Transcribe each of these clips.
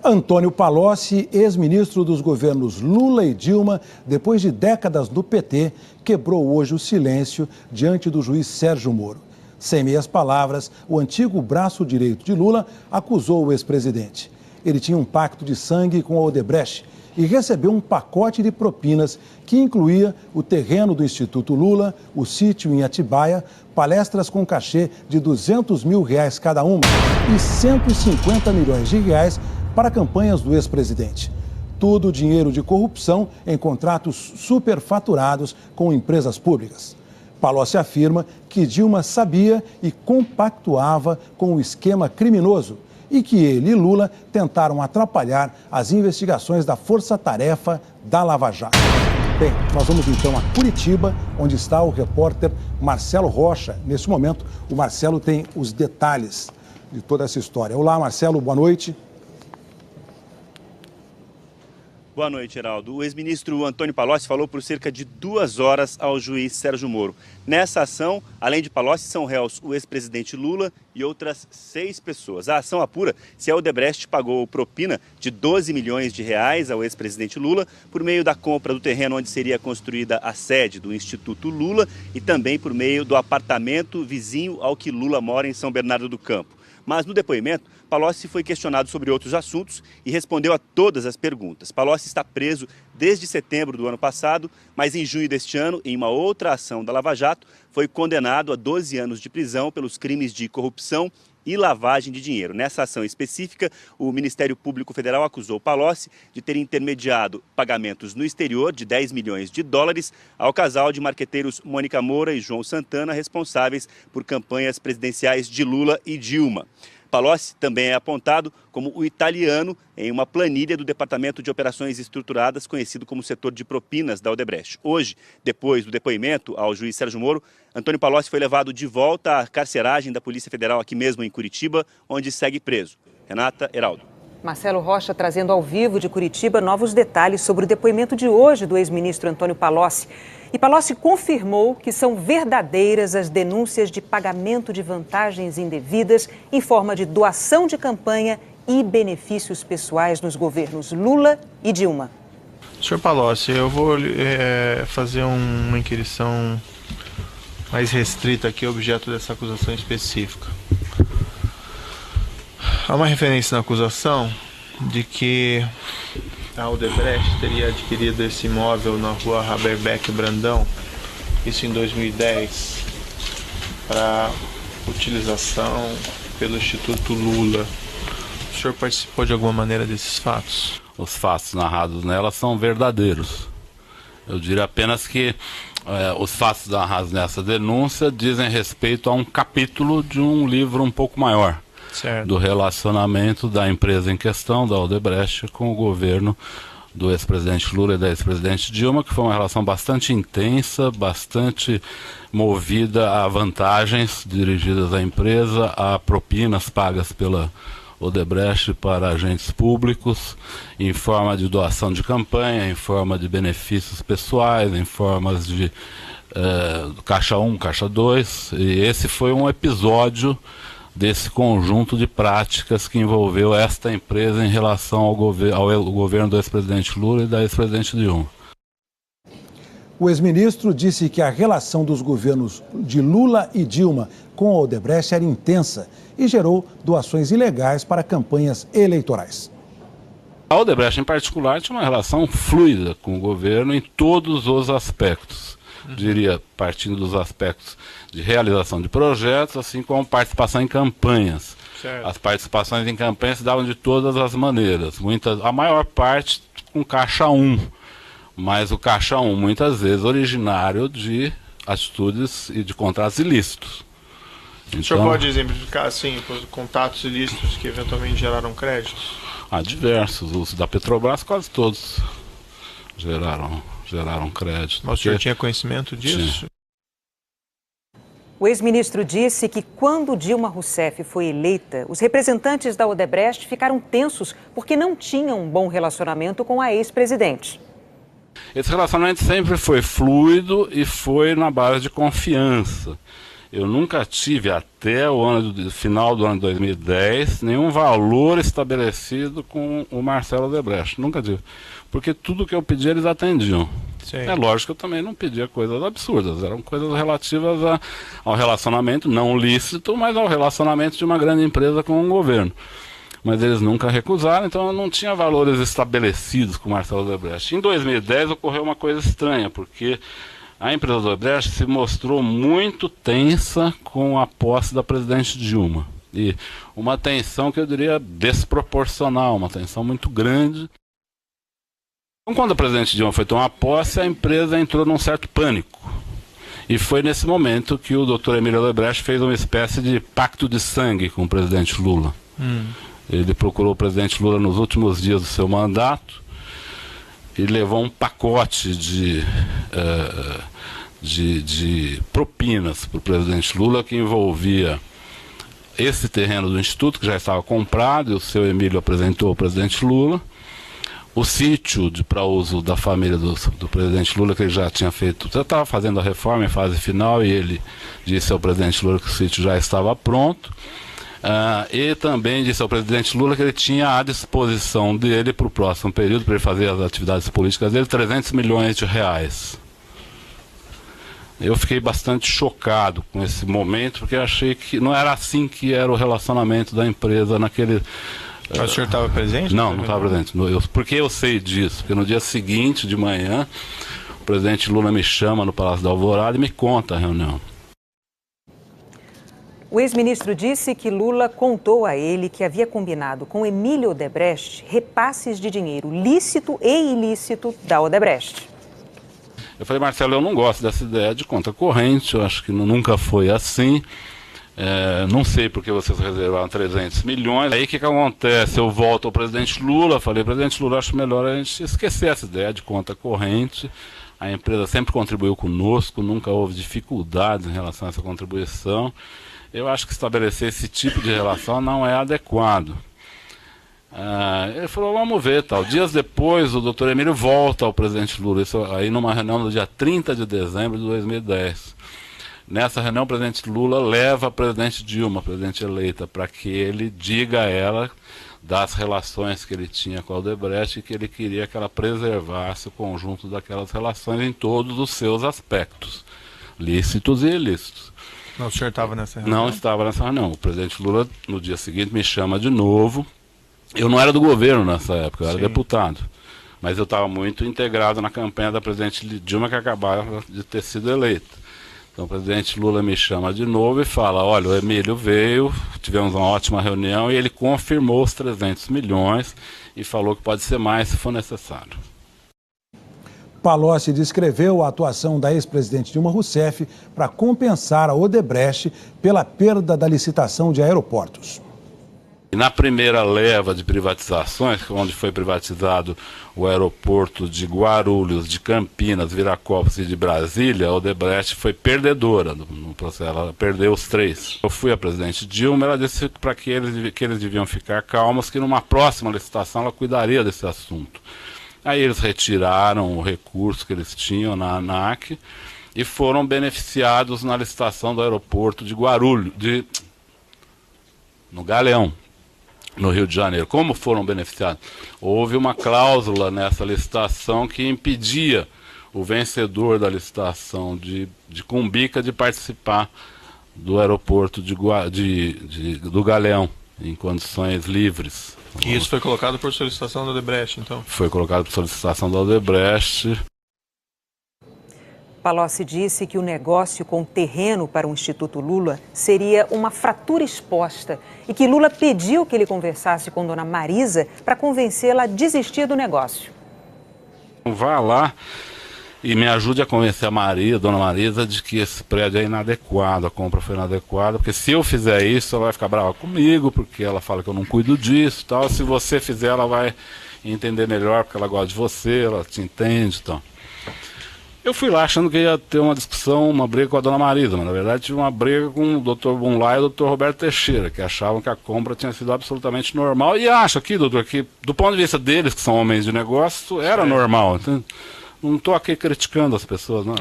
Antônio Palocci, ex-ministro dos governos Lula e Dilma, depois de décadas no PT, quebrou hoje o silêncio diante do juiz Sérgio Moro. Sem meias palavras, o antigo braço direito de Lula acusou o ex-presidente. Ele tinha um pacto de sangue com a Odebrecht e recebeu um pacote de propinas que incluía o terreno do Instituto Lula, o sítio em Atibaia, palestras com cachê de R$200 mil cada uma e R$150 milhões para campanhas do ex-presidente. Tudo dinheiro de corrupção em contratos superfaturados com empresas públicas. Palocci afirma que Dilma sabia e compactuava com o esquema criminoso e que ele e Lula tentaram atrapalhar as investigações da Força-Tarefa da Lava Jato. Bem, nós vamos então a Curitiba, onde está o repórter Marcelo Rocha. Neste momento, o Marcelo tem os detalhes de toda essa história. Olá, Marcelo, boa noite. Boa noite, Geraldo. O ex-ministro Antônio Palocci falou por cerca de 2 horas ao juiz Sérgio Moro. Nessa ação, além de Palocci, são réus o ex-presidente Lula e outras 6 pessoas. A ação apura se a Odebrecht pagou propina de R$12 milhões ao ex-presidente Lula por meio da compra do terreno onde seria construída a sede do Instituto Lula e também por meio do apartamento vizinho ao que Lula mora em São Bernardo do Campo. Mas no depoimento, Palocci foi questionado sobre outros assuntos e respondeu a todas as perguntas. Palocci está preso desde setembro do ano passado, mas em junho deste ano, em uma outra ação da Lava Jato, foi condenado a 12 anos de prisão pelos crimes de corrupção e lavagem de dinheiro. Nessa ação específica, o Ministério Público Federal acusou Palocci de ter intermediado pagamentos no exterior de US$ 10 milhões ao casal de marqueteiros Mônica Moura e João Santana, responsáveis por campanhas presidenciais de Lula e Dilma. Palocci também é apontado como o italiano em uma planilha do Departamento de Operações Estruturadas, conhecido como setor de propinas da Odebrecht. Hoje, depois do depoimento ao juiz Sérgio Moro, Antônio Palocci foi levado de volta à carceragem da Polícia Federal aqui mesmo em Curitiba, onde segue preso. Renata, Heraldo. Marcelo Rocha trazendo ao vivo de Curitiba novos detalhes sobre o depoimento de hoje do ex-ministro Antônio Palocci. E Palocci confirmou que são verdadeiras as denúncias de pagamento de vantagens indevidas em forma de doação de campanha e benefícios pessoais nos governos Lula e Dilma. Senhor Palocci, eu vou fazer uma inquirição mais restrita aqui, objeto dessa acusação específica. Há uma referência na acusação de que a Odebrecht teria adquirido esse imóvel na rua Haberbeck Brandão, isso em 2010, para utilização pelo Instituto Lula. O senhor participou de alguma maneira desses fatos? Os fatos narrados nela são verdadeiros. Eu diria apenas que os fatos narrados nessa denúncia dizem respeito a um capítulo de um livro um pouco maior. Certo. Do relacionamento da empresa em questão, da Odebrecht, com o governo do ex-presidente Lula e da ex-presidente Dilma, que foi uma relação bastante intensa, bastante movida a vantagens dirigidas à empresa, a propinas pagas pela Odebrecht para agentes públicos, em forma de doação de campanha, em forma de benefícios pessoais, em formas de caixa 1, caixa 2, e esse foi um episódio desse conjunto de práticas que envolveu esta empresa em relação ao governo do ex-presidente Lula e da ex-presidente Dilma. O ex-ministro disse que a relação dos governos de Lula e Dilma com a Odebrecht era intensa e gerou doações ilegais para campanhas eleitorais. A Odebrecht, em particular, tinha uma relação fluida com o governo em todos os aspectos. Diria, partindo dos aspectos de realização de projetos, assim como participação em campanhas. Certo. As participações em campanhas se davam de todas as maneiras, a maior parte com caixa 1, mas o caixa 1 muitas vezes originário de atitudes e de contratos ilícitos. Então, o senhor pode exemplificar, assim, contatos ilícitos que eventualmente geraram créditos? Há diversos, os da Petrobras quase todos geraram crédito. Mas o senhor tinha conhecimento disso? Tinha. O ex-ministro disse que quando Dilma Rousseff foi eleita, os representantes da Odebrecht ficaram tensos porque não tinham um bom relacionamento com a ex-presidente. Esse relacionamento sempre foi fluido e foi na base de confiança. eu nunca tive, até o final do ano de 2010, nenhum valor estabelecido com o Marcelo Odebrecht. Nunca tive. Porque tudo que eu pedi eles atendiam. Sim. É lógico que eu também não pedia coisas absurdas, eram coisas relativas ao relacionamento, não lícito, mas ao relacionamento de uma grande empresa com um governo. Mas eles nunca recusaram, então eu não tinha valores estabelecidos com o Marcelo Odebrecht. Em 2010 ocorreu uma coisa estranha, porque a empresa do Odebrecht se mostrou muito tensa com a posse da presidente Dilma. E uma tensão que eu diria desproporcional, uma tensão muito grande. Então, quando a presidente Dilma foi tomar posse, a empresa entrou num certo pânico. E foi nesse momento que o Dr. Emílio Odebrecht fez uma espécie de pacto de sangue com o presidente Lula. Ele procurou o presidente Lula nos últimos dias do seu mandato e levou um pacote de propinas para o presidente Lula, que envolvia esse terreno do Instituto, que já estava comprado, e o seu Emílio apresentou ao presidente Lula, o sítio para uso da família do presidente Lula, que ele já tinha feito, já estava fazendo a reforma em fase final, e ele disse ao presidente Lula que o sítio já estava pronto. E também disse ao presidente Lula que ele tinha à disposição dele para o próximo período, para ele fazer as atividades políticas dele, 300 milhões de reais. Eu fiquei bastante chocado com esse momento, porque achei que não era assim que era o relacionamento da empresa naquele... O senhor estava presente? Não, não estava presente. Porque eu sei disso? Porque no dia seguinte de manhã, o presidente Lula me chama no Palácio da Alvorada e me conta a reunião. O ex-ministro disse que Lula contou a ele que havia combinado com Emílio Odebrecht repasses de dinheiro lícito e ilícito da Odebrecht. Eu falei, Marcelo, eu não gosto dessa ideia de conta corrente, eu acho que nunca foi assim. Não sei porque vocês reservaram 300 milhões. Aí o que acontece? Eu volto ao presidente Lula, falei, presidente Lula, acho melhor a gente esquecer essa ideia de conta corrente. A empresa sempre contribuiu conosco, nunca houve dificuldades em relação a essa contribuição. Eu acho que estabelecer esse tipo de relação não é adequado. Ele falou, vamos ver, tal. Dias depois, o doutor Emílio volta ao presidente Lula, isso aí numa reunião no dia 30 de dezembro de 2010. Nessa reunião, o presidente Lula leva a presidente Dilma, a presidente eleita, para que ele diga a ela das relações que ele tinha com a Odebrecht e que ele queria que ela preservasse o conjunto daquelas relações em todos os seus aspectos, lícitos e ilícitos. Não, o senhor estava nessa reunião? Não estava nessa reunião. O presidente Lula, no dia seguinte, me chama de novo. Eu não era do governo nessa época, eu era deputado. Mas eu estava muito integrado na campanha da presidente Dilma, que acabava de ter sido eleita. Então o presidente Lula me chama de novo e fala, olha, o Emílio veio, tivemos uma ótima reunião e ele confirmou os 300 milhões e falou que pode ser mais se for necessário. Palocci descreveu a atuação da ex-presidente Dilma Rousseff para compensar a Odebrecht pela perda da licitação de aeroportos. E na primeira leva de privatizações, onde foi privatizado o aeroporto de Guarulhos, de Campinas, Viracopos e de Brasília, a Odebrecht foi perdedora no processo, ela perdeu os 3. Eu fui a presidente Dilma, ela disse para que eles deviam ficar calmos, que numa próxima licitação ela cuidaria desse assunto. Aí eles retiraram o recurso que eles tinham na ANAC e foram beneficiados na licitação do aeroporto de Guarulhos, no Galeão, no Rio de Janeiro. Como foram beneficiados? Houve uma cláusula nessa licitação que impedia o vencedor da licitação de Cumbica de participar do aeroporto do Galeão, em condições livres. E isso foi colocado por solicitação da Odebrecht, então? Foi colocado por solicitação da Odebrecht. Palocci disse que o negócio com o terreno para o Instituto Lula seria uma fratura exposta e que Lula pediu que ele conversasse com Dona Marisa para convencê-la a desistir do negócio. Vá lá e me ajude a convencer a Dona Marisa, de que esse prédio é inadequado, a compra foi inadequada, porque se eu fizer isso, ela vai ficar brava comigo, porque ela fala que eu não cuido disso, tal. Se você fizer, ela vai entender melhor, porque ela gosta de você, ela te entende, tal. Eu fui lá achando que ia ter uma discussão, uma briga com a Dona Marisa, mas na verdade tive uma briga com o Dr. Bunlai e o Dr. Roberto Teixeira, que achavam que a compra tinha sido absolutamente normal, e acho aqui, doutor, que do ponto de vista deles, que são homens de negócio, era normal, entende? Não estou aqui criticando as pessoas, não.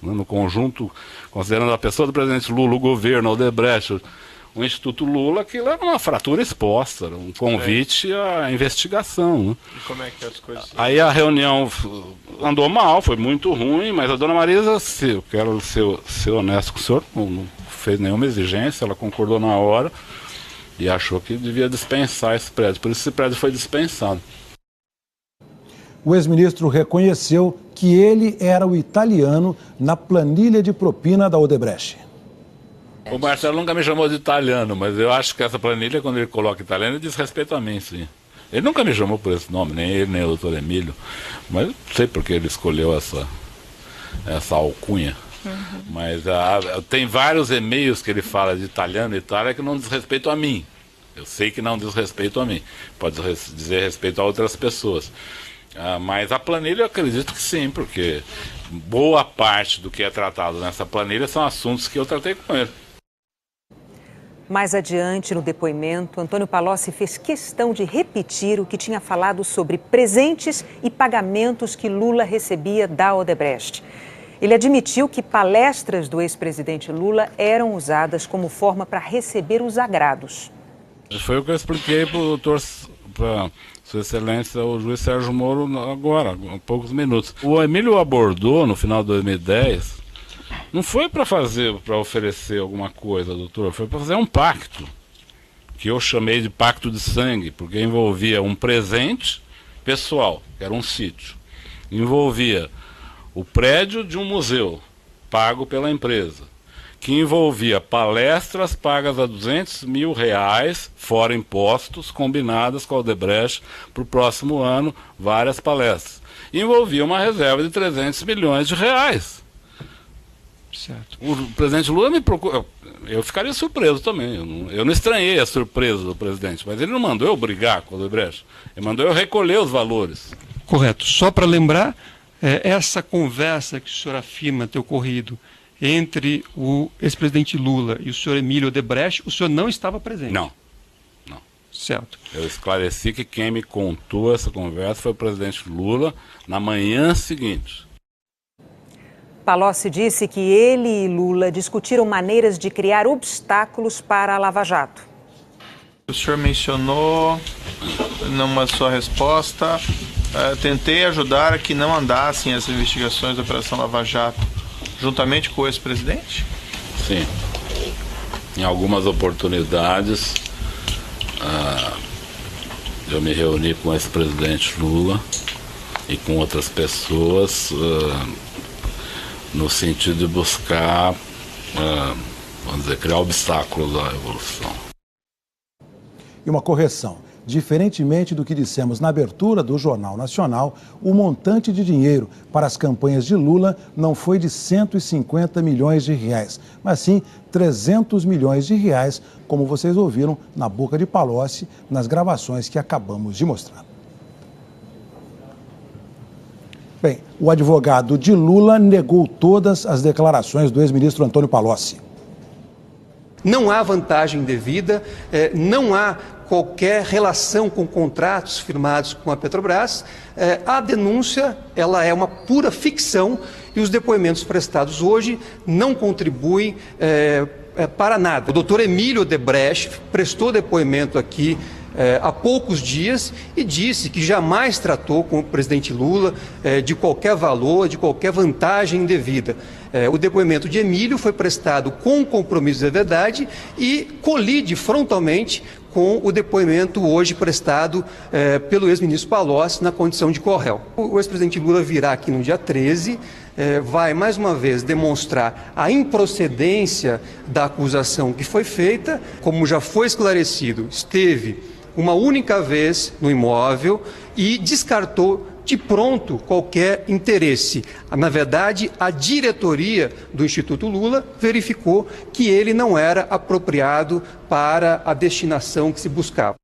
No conjunto, considerando a pessoa do presidente Lula, o governo, o Odebrecht, o Instituto Lula, aquilo era uma fratura exposta, um convite à investigação. Né? E como é que as coisas... Aí a reunião andou mal, foi muito ruim, mas a dona Marisa, eu quero ser honesto com o senhor, não fez nenhuma exigência, ela concordou na hora e achou que devia dispensar esse prédio. Por isso esse prédio foi dispensado. O ex-ministro reconheceu que ele era o italiano na planilha de propina da Odebrecht. O Marcelo nunca me chamou de italiano, mas eu acho que essa planilha, quando ele coloca italiano, ele diz respeito a mim, sim. Ele nunca me chamou por esse nome, nem ele, nem o doutor Emílio, mas não sei porque ele escolheu essa alcunha. Mas tem vários e-mails que ele fala de italiano e Itália que não diz respeito a mim. Eu sei que não diz respeito a mim, pode dizer respeito a outras pessoas. Mas a planilha eu acredito que sim, porque boa parte do que é tratado nessa planilha são assuntos que eu tratei com ele. Mais adiante, no depoimento, Antônio Palocci fez questão de repetir o que tinha falado sobre presentes e pagamentos que Lula recebia da Odebrecht. Ele admitiu que palestras do ex-presidente Lula eram usadas como forma para receber os agrados. Foi o que eu expliquei para Sua Excelência, o juiz Sérgio Moro, agora, há poucos minutos. O Emílio abordou, no final de 2010, não foi para oferecer alguma coisa, doutor, foi para fazer um pacto, que eu chamei de pacto de sangue, porque envolvia um presente pessoal, que era um sítio, envolvia o prédio de um museu, pago pela empresa, que envolvia palestras pagas a R$200 mil, fora impostos, combinadas com a Odebrecht para o próximo ano, várias palestras. E envolvia uma reserva de R$300 milhões. Certo. O presidente Lula me procurou, eu ficaria surpreso também, eu não estranhei a surpresa do presidente, mas ele não mandou eu brigar com a Odebrecht, ele mandou eu recolher os valores. Correto. Só para lembrar, essa conversa que o senhor afirma ter ocorrido entre o ex-presidente Lula e o senhor Emílio Odebrecht, o senhor não estava presente? Não. Certo. Eu esclareci que quem me contou essa conversa foi o presidente Lula na manhã seguinte. Palocci disse que ele e Lula discutiram maneiras de criar obstáculos para a Lava Jato. O senhor mencionou numa sua resposta, tentei ajudar a que não andassem as investigações da Operação Lava Jato, juntamente com o ex-presidente? Sim. Em algumas oportunidades, eu me reuni com o ex-presidente Lula e com outras pessoas no sentido de buscar, vamos dizer, criar obstáculos à evolução. E uma correção. Diferentemente do que dissemos na abertura do Jornal Nacional, o montante de dinheiro para as campanhas de Lula não foi de R$150 milhões, mas sim R$300 milhões, como vocês ouviram na boca de Palocci nas gravações que acabamos de mostrar. Bem, o advogado de Lula negou todas as declarações do ex-ministro Antônio Palocci. Não há vantagem devida, não há qualquer relação com contratos firmados com a Petrobras. A denúncia, ela é uma pura ficção e os depoimentos prestados hoje não contribuem para nada. O doutor Emílio Odebrecht prestou depoimento aqui há poucos dias e disse que jamais tratou com o presidente Lula de qualquer valor, de qualquer vantagem indevida. O depoimento de Emílio foi prestado com compromisso de verdade e colide frontalmente com o depoimento hoje prestado pelo ex-ministro Palocci na condição de co-réu. O ex-presidente Lula virá aqui no dia 13, vai mais uma vez demonstrar a improcedência da acusação que foi feita, como já foi esclarecido, esteve uma única vez no imóvel e descartou de pronto qualquer interesse. Na verdade, a diretoria do Instituto Lula verificou que ele não era apropriado para a destinação que se buscava.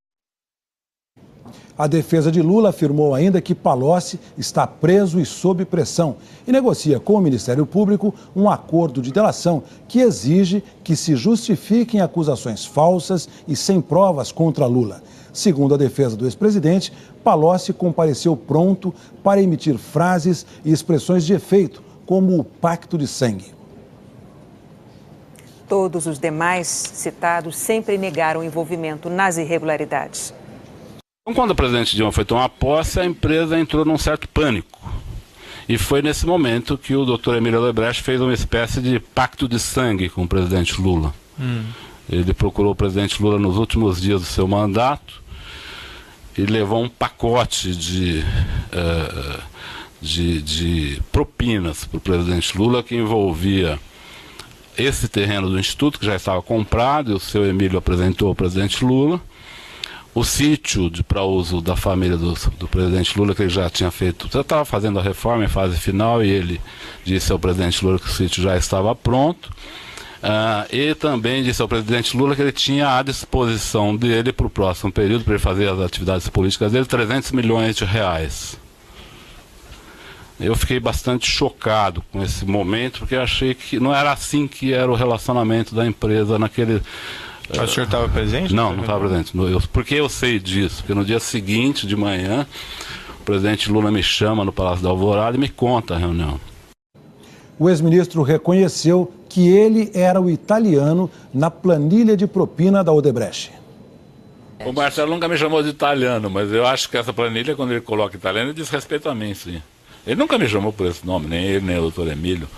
A defesa de Lula afirmou ainda que Palocci está preso e sob pressão e negocia com o Ministério Público um acordo de delação que exige que se justifiquem acusações falsas e sem provas contra Lula. Segundo a defesa do ex-presidente, Palocci compareceu pronto para emitir frases e expressões de efeito, como o pacto de sangue. Todos os demais citados sempre negaram envolvimento nas irregularidades. Quando o presidente Dilma foi tomar posse, a empresa entrou num certo pânico. E foi nesse momento que o Dr. Emílio Odebrecht fez uma espécie de pacto de sangue com o presidente Lula. Ele procurou o presidente Lula nos últimos dias do seu mandato e levou um pacote de propinas para o presidente Lula, que envolvia esse terreno do Instituto, que já estava comprado, e o seu Emílio apresentou ao presidente Lula, o sítio para uso da família do presidente Lula, que ele já tinha feito, já estava fazendo a reforma em fase final, e ele disse ao presidente Lula que o sítio já estava pronto, e também disse ao presidente Lula que ele tinha à disposição dele para o próximo período, para ele fazer as atividades políticas dele, 300 milhões de reais. Eu fiquei bastante chocado com esse momento, porque eu achei que não era assim que era o relacionamento da empresa naquele... O senhor estava presente? Não, não estava presente. Porque eu sei disso? Porque no dia seguinte, de manhã, o presidente Lula me chama no Palácio da Alvorada e me conta a reunião. O ex-ministro reconheceu que ele era o italiano na planilha de propina da Odebrecht. O Marcelo nunca me chamou de italiano, mas eu acho que essa planilha, quando ele coloca italiano, ele diz respeito a mim, sim. Ele nunca me chamou por esse nome, nem ele, nem o doutor Emílio,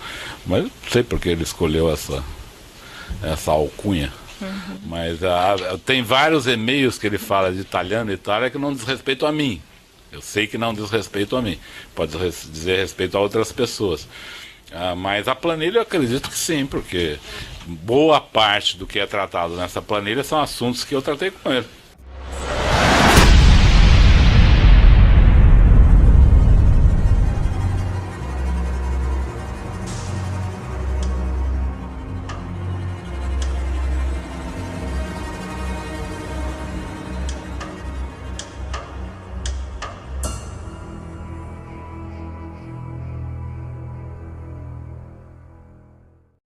mas não sei porque ele escolheu essa alcunha. Mas tem vários e-mails que ele fala de italiano e Itália que não diz respeito a mim. Eu sei que não diz respeito a mim. Pode dizer respeito a outras pessoas. Mas a planilha eu acredito que sim, porque boa parte do que é tratado nessa planilha são assuntos que eu tratei com ele.